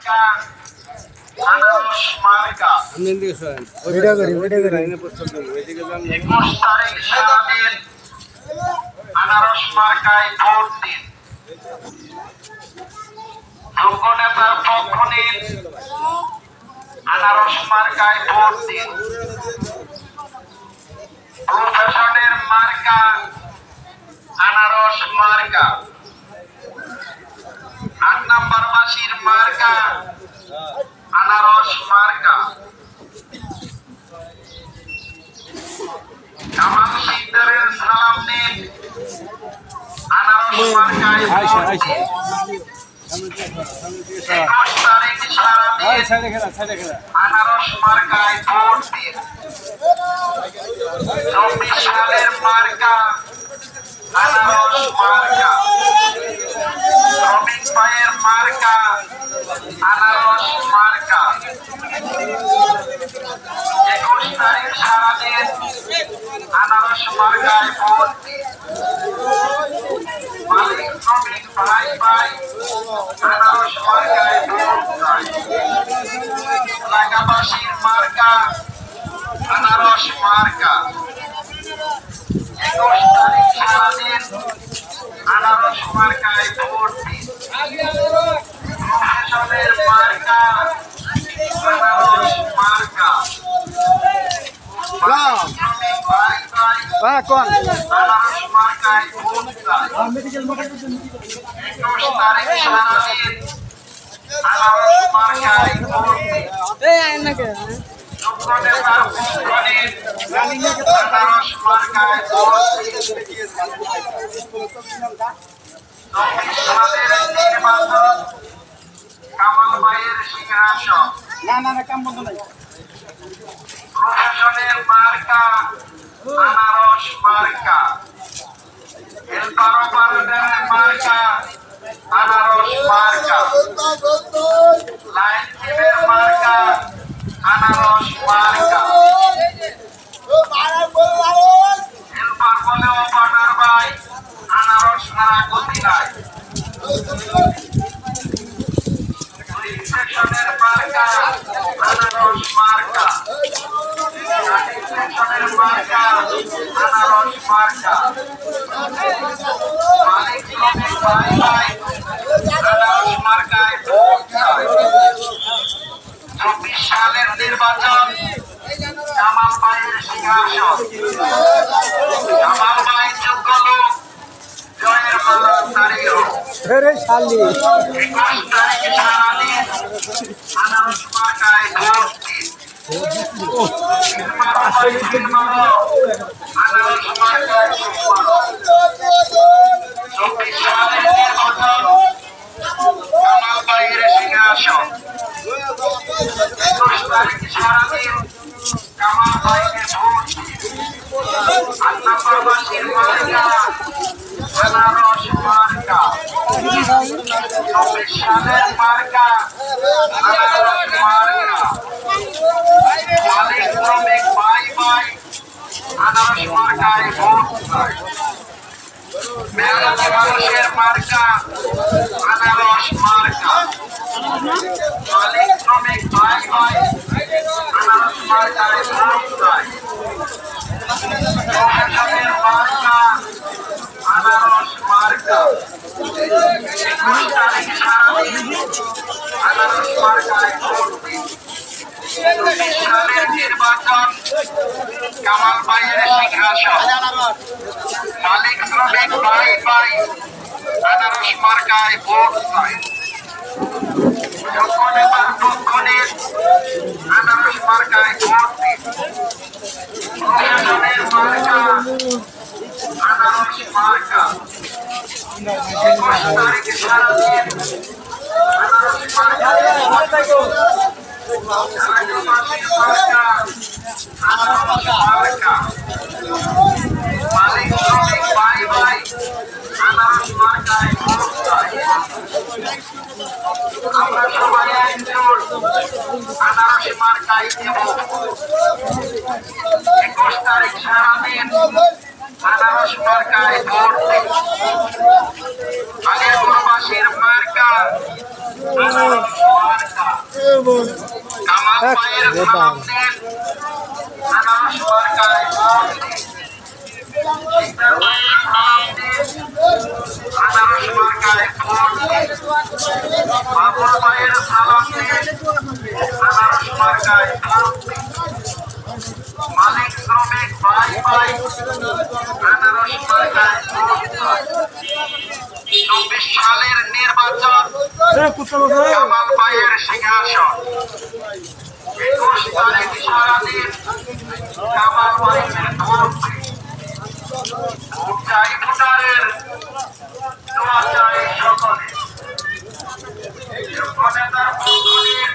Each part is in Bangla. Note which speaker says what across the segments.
Speaker 1: মার্কা আনারস মার্কা
Speaker 2: আমি এদিকে সরেন ভিডিও করি লাইনে পোস্ট করি এদিকে যান
Speaker 1: 21 তারিখ সারাদিন আনারস মার্কায় ভোট দিন যোগ্য নেতার পক্ষ নিন আনারস মার্কায় ভোট দিন প্রশাসনের মার্কা আনারস মার্কা 8 নম্বর মাসির মার্কা আনারস মার্কা কামাল সিকদারের সালাম নিন আনারস মার্কায় ভোট দিন 21 তারিখ সারাদিন আনারস মার্কায় ভোট দিন 24 সালের মার্কা আনারস মার্কা শ্রমিক ভাইয়ের মার্কা আনারস মার্কা 21 তারিখ সারাদিন আনারস মার্কায় ভোট দিন মালিক শ্রমিক ভাই ভাই আনারস মার্কায় ভোট চাই এলাকাবাসীর মার্কা আনারস মার্কা 21 তারিখ সারাদিন আনারস মার্কায় ভোট দিন প্রশাসনের মার্কা আনারস মার্কা শ্রমিক ভাই ভাই আনারস মার্কায় ভোট চাই 21 তারিখ সারাদিন আনারস মার্কায় ভোট দিন যোগ্য নেতার পক্ষ নিন আনারস মার্কায় ভোট দিন 24 সালের নির্বাচন কামাল ভাইয়ের সিংহাসন প্রশাসনের মার্কা আনারস মার্কা এলপারোপারের মার্কা আনারস মার্কা লাইন টিমের মার্কা আনারস মার্কা হেলপার বলেও পানার ভাই আনারস ছাড়া গতি নাই ইনফেকশনের মার্কা আনারস মার্কা ইনফেকশনের মার্কা আনারস মার্কা মালিক শ্রমিক ভাই ভাই আনারস মার্কায় ভোট চাই 24 সালের নির্বাচন কামাল ভাইয়ের সিংহাসন কামাল ভাই যোগ্য লোক জয়ের মালা দাঁড়িয়ে 21 তারিখ সারাদিন আনারস মার্কায় ভোট দিন আনারস মার্কায় 24 সালের নির্বাচন কামাল ভাইয়ের সিংহাসন 21 তারিখ সারাদিন কামাল ভাইকে ভোট দিন 8 নম্বর মাসির মার্কা আনারস মার্কা 24 সালের মার্কা আনারস মার্কা মালিক শ্রমিক ভাই ভাই আনারস মার্কায় ভোট চাই মেহনতি মানুষের মার্কা আনারস মার্কা মালিক শ্রমিক ভাই ভাই আনারস মার্কায় ভোট চাই প্রশাসনের মার্কা আনারস মার্কা 21 তারিখ সারাদিন আনারস মার্কায় ভোট দিন 24 সালের নির্বাচন কামাল ভাইয়ের সিংহাসন মালিক শ্রমিক ভাই ভাই আনারস মার্কায় ভোট চাই যোগ্য নেতার পক্ষ নিন আনারস মার্কায় ভোট দিন প্রশাসনের মার্কা আনারস মার্কা 21 তারিখ সারাদিন আনারস মার্কায় ভোট দিন এলাকাবাসীর মার্কা আনারস মার্কা মালিক শ্রমিক ভাই ভাই আনারস মার্কায় ভোট চাই আমরা সবাই একজোট আনারস মার্কায় দেব 21 তারিখ সারাদিন আনারস মার্কায় ভোট দিন আগের প্রবাসীর মার্কা আনারস মার্কা কামাল ভাইয়ের সালাম দিন আনারস মার্কায় ভোট দিন শিকদার ভাইয়ের সালাম দিন আনারস মার্কায় ভোট দিন বাবুল ভাইয়ের সালাম দিন আনারস মার্কায় ভোট দিন মালিক শ্রমিক ভাই ভাই আনারস মার্কায় ভোট দিন 24 সালের নির্বাচন কামাল ভাইয়ের সিংহাসন 21 তারিখ সারাদিন কামাল ভাইয়ের ভোট ভোট চাই ভোটারের দোয়া চাই সকলে নেতার ভোটগুলির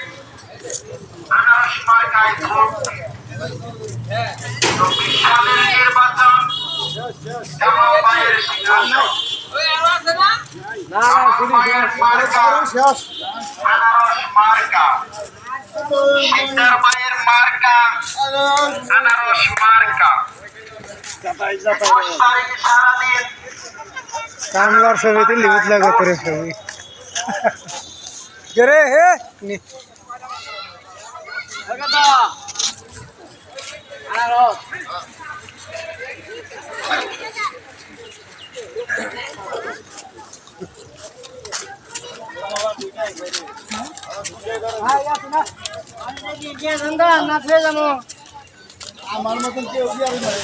Speaker 1: আনারস মার্কায় ভোট 24 সালের নির্বাচন কামাল ভাইয়ের সিংহাসন আনারস মার্কা শিকদার ভাইয়ের মার্কা আনারস মার্কা 21 তারিখ সারাদিন
Speaker 2: কামলার ছবিতে লিমিট লাগবে তোর ছবি রে হে আমার মতন কেউ আমার